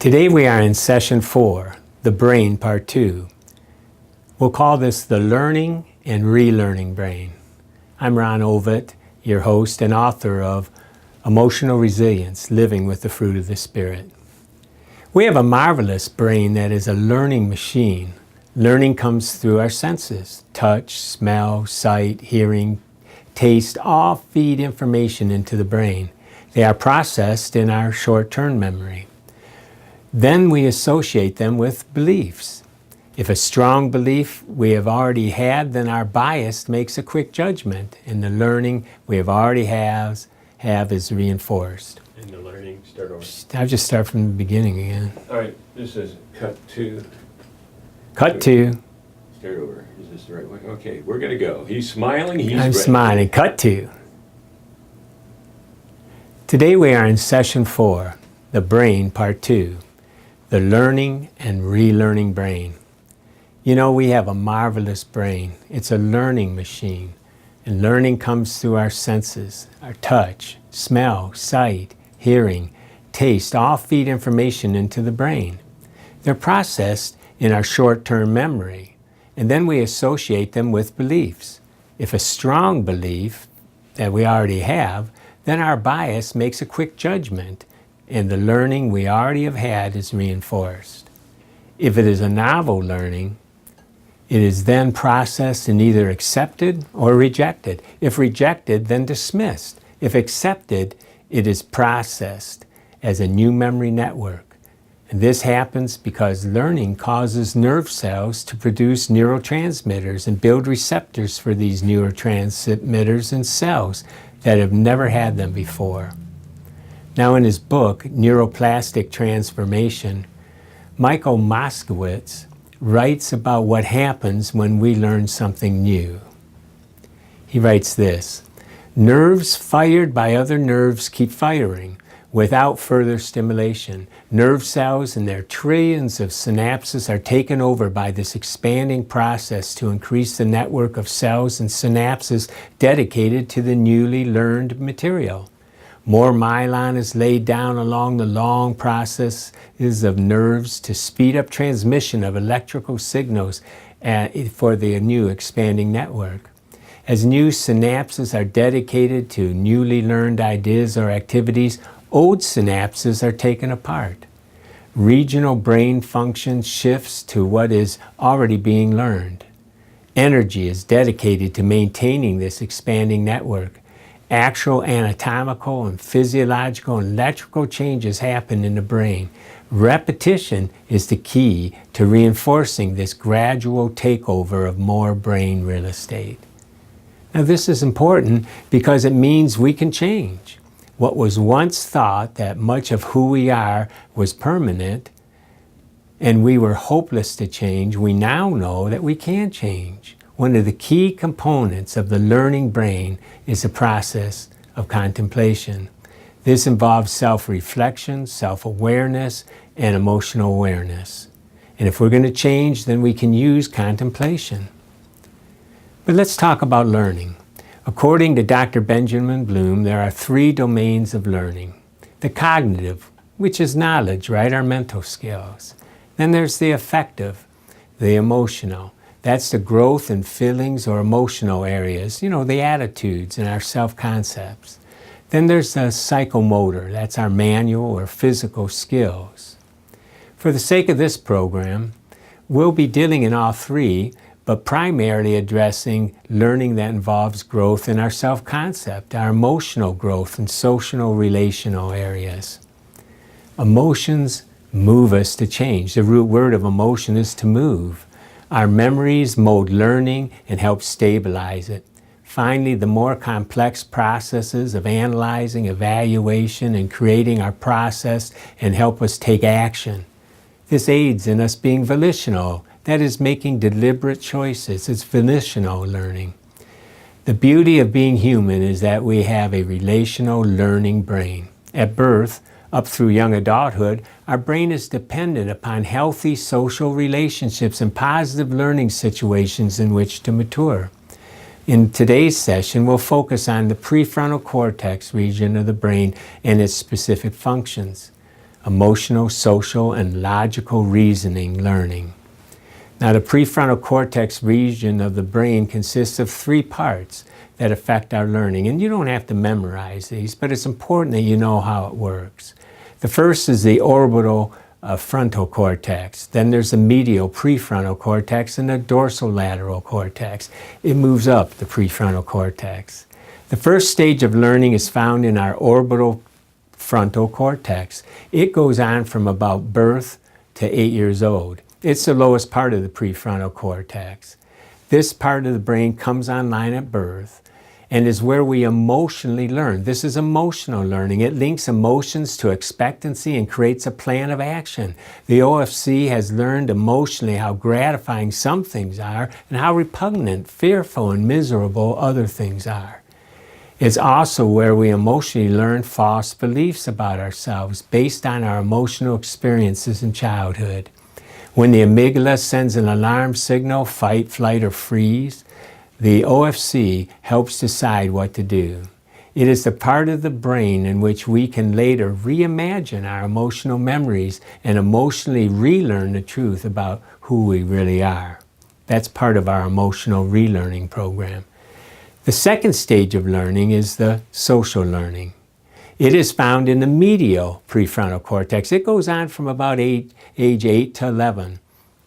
Today we are in session 4, the brain part 2. We'll call this the learning and relearning brain. I'm Ron Ovitt, your host and author of Emotional Resilience, Living with the Fruit of the Spirit. We have a marvelous brain that is a learning machine. Learning comes through our senses. Touch, smell, sight, hearing, taste all feed information into the brain. They are processed in our short-term memory. Then we associate them with beliefs. If a strong belief we have already had, then our bias makes a quick judgment, and the learning we have already have is reinforced. And the learning, start over. I'll just start from the beginning again. All right, this is cut to. Cut to. Start over. Is this the right way? Okay, we're going to go. He's smiling. He's I'm ready. smiling. Cut to. Today we are in session 4, the brain part 2. The learning and relearning brain. You know, we have a marvelous brain. It's a learning machine. And learning comes through our senses, our touch, smell, sight, hearing, taste, all feed information into the brain. They're processed in our short-term memory, and then we associate them with beliefs. If a strong belief that we already have, then our bias makes a quick judgment, and the learning we already have had is reinforced. If it is a novel learning, it is then processed and either accepted or rejected. If rejected, then dismissed. If accepted, it is processed as a new memory network. And this happens because learning causes nerve cells to produce neurotransmitters and build receptors for these neurotransmitters in cells that have never had them before. Now, in his book, Neuroplastic Transformation, Michael Moskowitz writes about what happens when we learn something new. He writes this: nerves fired by other nerves keep firing without further stimulation. Nerve cells and their trillions of synapses are taken over by this expanding process to increase the network of cells and synapses dedicated to the newly learned material. More myelin is laid down along the long processes of nerves to speed up transmission of electrical signals for the new expanding network. As new synapses are dedicated to newly learned ideas or activities, old synapses are taken apart. Regional brain function shifts to what is already being learned. Energy is dedicated to maintaining this expanding network. Actual anatomical and physiological and electrical changes happen in the brain. Repetition is the key to reinforcing this gradual takeover of more brain real estate. Now, this is important because it means we can change. What was once thought that much of who we are was permanent and we were hopeless to change, we now know that we can change. One of the key components of the learning brain is the process of contemplation. This involves self-reflection, self-awareness, and emotional awareness. And if we're going to change, then we can use contemplation. But let's talk about learning. According to Dr. Benjamin Bloom, there are 3 domains of learning. The cognitive, which is knowledge, right? Our mental skills. Then there's the affective, the emotional. That's the growth in feelings or emotional areas, the attitudes and our self-concepts. Then there's the psychomotor. That's our manual or physical skills. For the sake of this program, we'll be dealing in all 3, but primarily addressing learning that involves growth in our self-concept, our emotional growth and social relational areas. Emotions move us to change. The root word of emotion is to move. Our memories mold learning and help stabilize it. Finally, the more complex processes of analyzing, evaluation, and creating our process and help us take action. This aids in us being volitional, that is, making deliberate choices. It's volitional learning. The beauty of being human is that we have a relational learning brain. At birth, up through young adulthood, our brain is dependent upon healthy social relationships and positive learning situations in which to mature. In today's session, we'll focus on the prefrontal cortex region of the brain and its specific functions. emotional, social, and logical reasoning learning. Now, the prefrontal cortex region of the brain consists of 3 parts that affect our learning. And you don't have to memorize these, but it's important that you know how it works. The first is the orbital frontal cortex. Then there's the medial prefrontal cortex and the dorsolateral cortex. It moves up the prefrontal cortex. The first stage of learning is found in our orbital frontal cortex. It goes on from about birth to 8 years old. It's the lowest part of the prefrontal cortex. This part of the brain comes online at birth and is where we emotionally learn. This is emotional learning. It links emotions to expectancy and creates a plan of action. The OFC has learned emotionally how gratifying some things are and how repugnant, fearful, and miserable other things are. It's also where we emotionally learn false beliefs about ourselves based on our emotional experiences in childhood. When the amygdala sends an alarm signal, fight, flight, or freeze, the OFC helps decide what to do. It is the part of the brain in which we can later reimagine our emotional memories and emotionally relearn the truth about who we really are. That's part of our emotional relearning program. The second stage of learning is the social learning. It is found in the medial prefrontal cortex. It goes on from about age 8 to 11.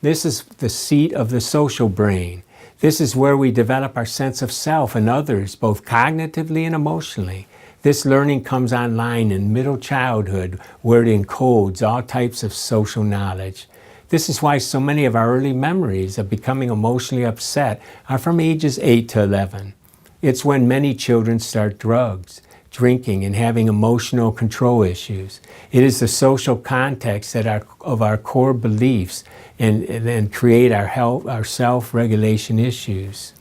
This is the seat of the social brain. This is where we develop our sense of self and others, both cognitively and emotionally. This learning comes online in middle childhood, where it encodes all types of social knowledge. This is why so many of our early memories of becoming emotionally upset are from ages 8 to 11. It's when many children start drugs, drinking, and having emotional control issues. It is the social context of our core beliefs and create our self-regulation issues.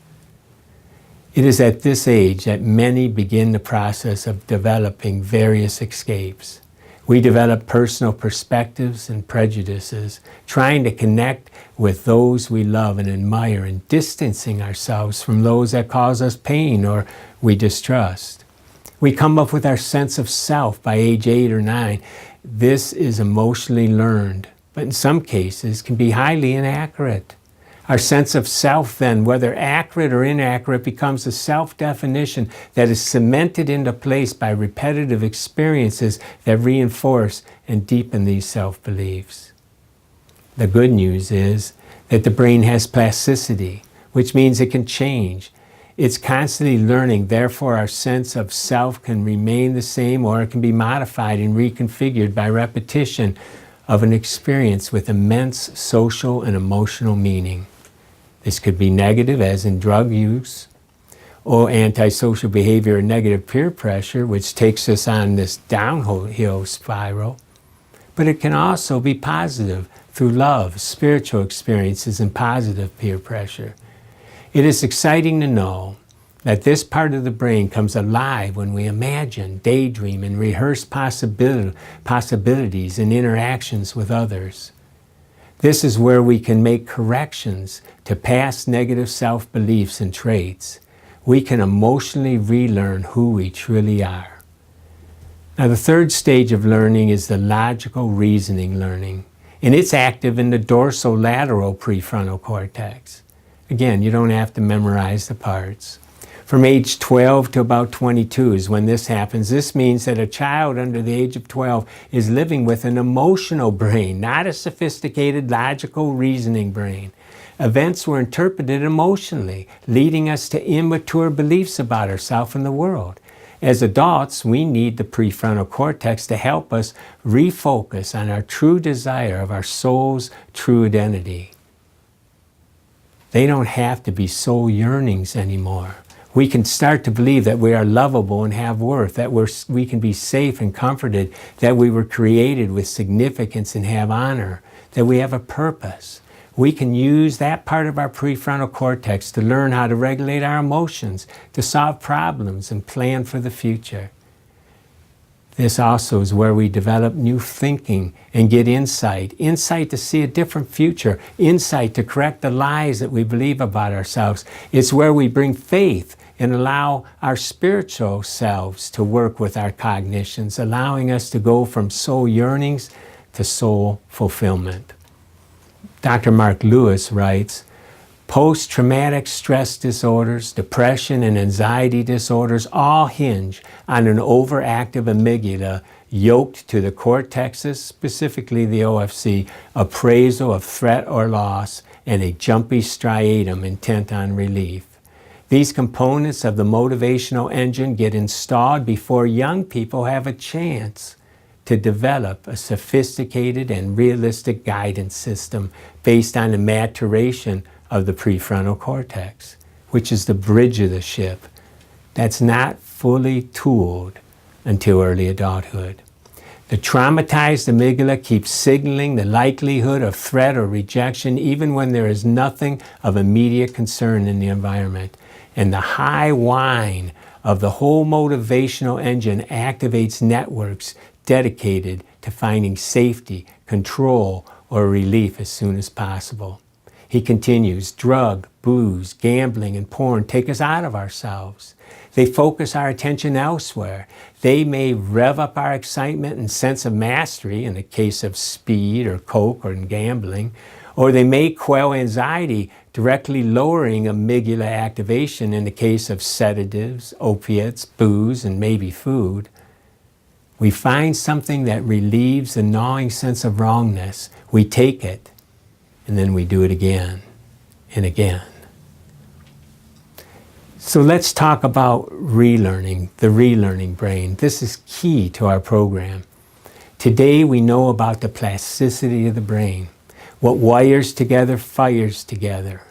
It is at this age that many begin the process of developing various escapes. We develop personal perspectives and prejudices, trying to connect with those we love and admire and distancing ourselves from those that cause us pain or we distrust. We come up with our sense of self by age 8 or 9. This is emotionally learned, but in some cases can be highly inaccurate. Our sense of self then, whether accurate or inaccurate, becomes a self-definition that is cemented into place by repetitive experiences that reinforce and deepen these self-beliefs. The good news is that the brain has plasticity, which means it can change. It's constantly learning, therefore our sense of self can remain the same, or it can be modified and reconfigured by repetition of an experience with immense social and emotional meaning. This could be negative, as in drug use, or antisocial behavior or negative peer pressure, which takes us on this downhill spiral. But it can also be positive through love, spiritual experiences, and positive peer pressure. It is exciting to know that this part of the brain comes alive when we imagine, daydream, and rehearse possibilities and interactions with others. This is where we can make corrections to past negative self-beliefs and traits. We can emotionally relearn who we truly are. Now, the third stage of learning is the logical reasoning learning, and it's active in the dorsolateral prefrontal cortex. Again, you don't have to memorize the parts. From age 12 to about 22 is when this happens. This means that a child under the age of 12 is living with an emotional brain, not a sophisticated, logical, reasoning brain. Events were interpreted emotionally, leading us to immature beliefs about ourselves and the world. As adults, we need the prefrontal cortex to help us refocus on our true desire of our soul's true identity. They don't have to be soul yearnings anymore. We can start to believe that we are lovable and have worth, that we can be safe and comforted, that we were created with significance and have honor, that we have a purpose. We can use that part of our prefrontal cortex to learn how to regulate our emotions, to solve problems and plan for the future. This also is where we develop new thinking and get insight to see a different future, insight to correct the lies that we believe about ourselves. It's where we bring faith and allow our spiritual selves to work with our cognitions, allowing us to go from soul yearnings to soul fulfillment. Dr. Mark Lewis writes, post-traumatic stress disorders, depression, and anxiety disorders all hinge on an overactive amygdala yoked to the cortexes, specifically the OFC, appraisal of threat or loss, and a jumpy striatum intent on relief. These components of the motivational engine get installed before young people have a chance to develop a sophisticated and realistic guidance system based on the maturation of the prefrontal cortex, which is the bridge of the ship that's not fully tooled until early adulthood. The traumatized amygdala keeps signaling the likelihood of threat or rejection even when there is nothing of immediate concern in the environment. And the high whine of the whole motivational engine activates networks dedicated to finding safety, control, or relief as soon as possible. He continues, drug, booze, gambling, and porn take us out of ourselves. They focus our attention elsewhere. They may rev up our excitement and sense of mastery in the case of speed or coke or in gambling, or they may quell anxiety, directly lowering amygdala activation in the case of sedatives, opiates, booze, and maybe food. We find something that relieves the gnawing sense of wrongness. We take it, and then we do it again and again. So let's talk about relearning, the relearning brain. This is key to our program. Today we know about the plasticity of the brain. What wires together fires together,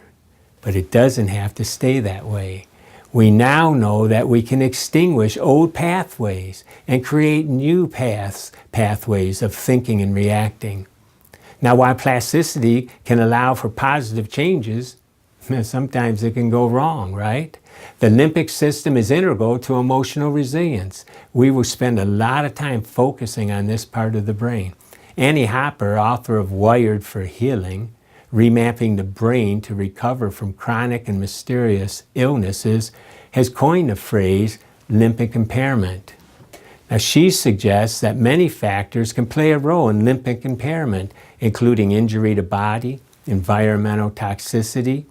but it doesn't have to stay that way. We now know that we can extinguish old pathways and create new pathways of thinking and reacting. Now, while plasticity can allow for positive changes, sometimes it can go wrong, right? The limbic system is integral to emotional resilience. We will spend a lot of time focusing on this part of the brain. Annie Hopper, author of Wired for Healing, Remapping the Brain to Recover from Chronic and Mysterious Illnesses, has coined the phrase limbic impairment. Now, she suggests that many factors can play a role in limbic impairment, including injury to body, environmental toxicity,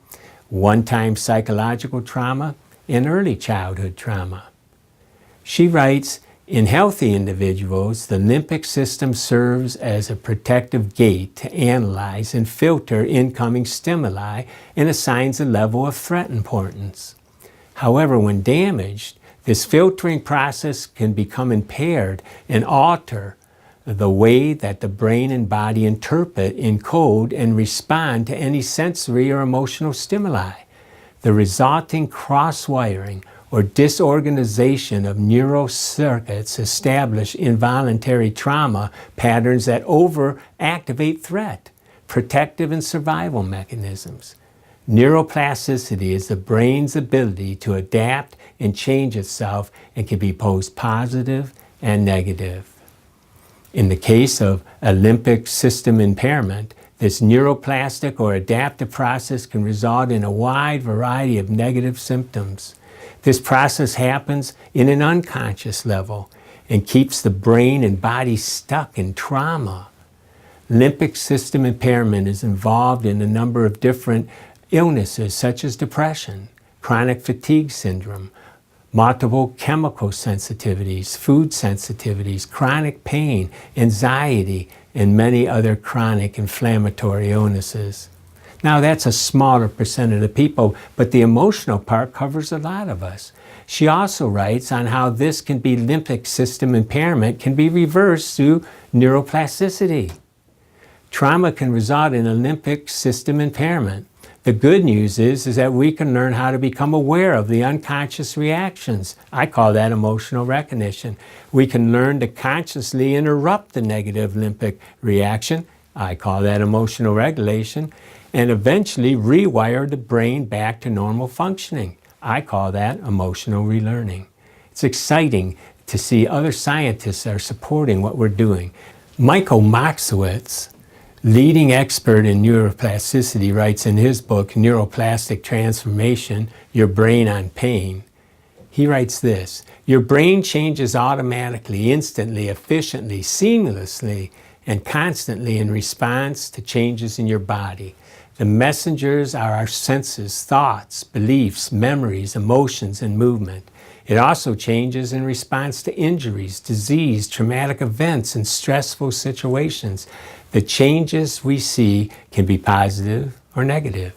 one-time psychological trauma, and early childhood trauma. She writes, in healthy individuals, the limbic system serves as a protective gate to analyze and filter incoming stimuli and assigns a level of threat importance. However, when damaged, this filtering process can become impaired and alter the way that the brain and body interpret, encode, and respond to any sensory or emotional stimuli. The resulting cross-wiring or disorganization of neural circuits establish involuntary trauma patterns that overactivate threat, protective, and survival mechanisms. Neuroplasticity is the brain's ability to adapt and change itself and can be both positive and negative. In the case of a limbic system impairment, this neuroplastic or adaptive process can result in a wide variety of negative symptoms. This process happens in an unconscious level and keeps the brain and body stuck in trauma. Limbic system impairment is involved in a number of different illnesses such as depression, chronic fatigue syndrome, multiple chemical sensitivities, food sensitivities, chronic pain, anxiety, and many other chronic inflammatory illnesses. Now, that's a smaller percent of the people, but the emotional part covers a lot of us. She also writes on how this can be limbic system impairment can be reversed through neuroplasticity. Trauma can result in a limbic system impairment. The good news is that we can learn how to become aware of the unconscious reactions. I call that emotional recognition. We can learn to consciously interrupt the negative limbic reaction. I call that emotional regulation. And eventually rewire the brain back to normal functioning. I call that emotional relearning. It's exciting to see other scientists are supporting what we're doing. Michael Moxowitz, leading expert in neuroplasticity, writes in his book, Neuroplastic Transformation, Your Brain on Pain, He writes this: your brain changes automatically, instantly, efficiently, seamlessly, and constantly in response to changes in your body. The messengers are our senses, thoughts, beliefs, memories, emotions, and movement. It also changes in response to injuries, disease, traumatic events, and stressful situations. The changes we see can be positive or negative.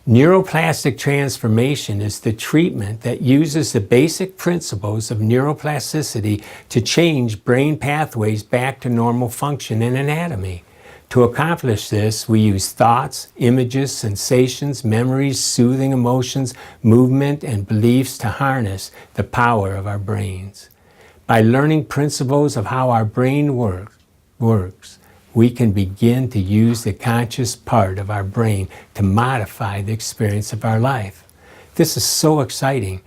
Neuroplastic transformation is the treatment that uses the basic principles of neuroplasticity to change brain pathways back to normal function and anatomy. To accomplish this, we use thoughts, images, sensations, memories, soothing emotions, movement, and beliefs to harness the power of our brains. By learning principles of how our brain works, we can begin to use the conscious part of our brain to modify the experience of our life. This is so exciting.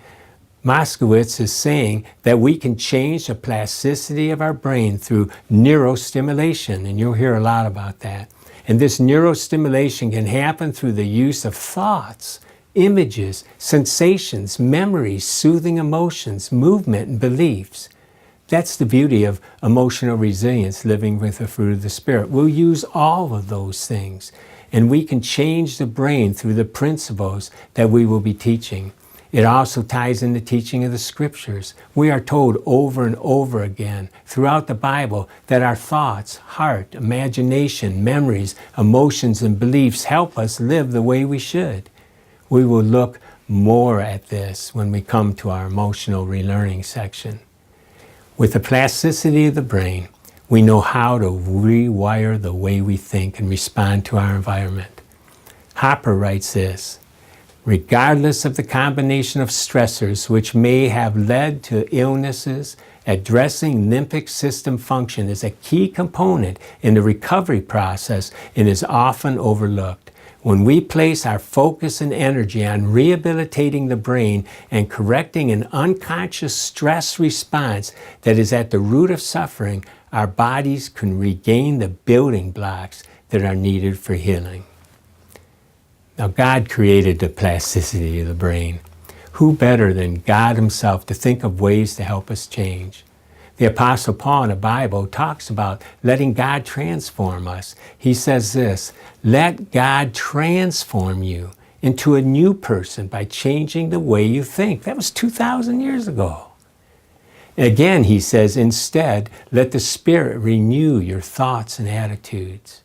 Moskowitz is saying that we can change the plasticity of our brain through neurostimulation, and you'll hear a lot about that. And this neurostimulation can happen through the use of thoughts, images, sensations, memories, soothing emotions, movement, and beliefs. That's the beauty of emotional resilience, living with the fruit of the Spirit. We'll use all of those things, and we can change the brain through the principles that we will be teaching. It also ties in the teaching of the Scriptures. We are told over and over again throughout the Bible that our thoughts, heart, imagination, memories, emotions, and beliefs help us live the way we should. We will look more at this when we come to our emotional relearning section. With the plasticity of the brain, we know how to rewire the way we think and respond to our environment. Hopper writes this: regardless of the combination of stressors which may have led to illnesses, addressing limbic system function is a key component in the recovery process and is often overlooked. When we place our focus and energy on rehabilitating the brain and correcting an unconscious stress response that is at the root of suffering, our bodies can regain the building blocks that are needed for healing. Now, God created the plasticity of the brain. Who better than God Himself to think of ways to help us change? The Apostle Paul in the Bible talks about letting God transform us. He says this: let God transform you into a new person by changing the way you think. That was 2,000 years ago. Again, he says, instead, let the Spirit renew your thoughts and attitudes.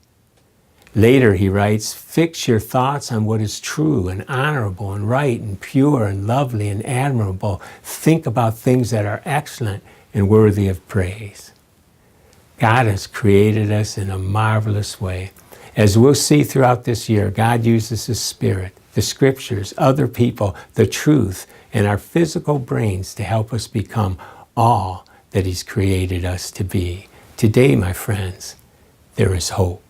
Later, he writes, fix your thoughts on what is true and honorable and right and pure and lovely and admirable. Think about things that are excellent and worthy of praise. God has created us in a marvelous way. As we'll see throughout this year, God uses His Spirit, the Scriptures, other people, the truth, and our physical brains to help us become all that He's created us to be. Today, my friends, there is hope.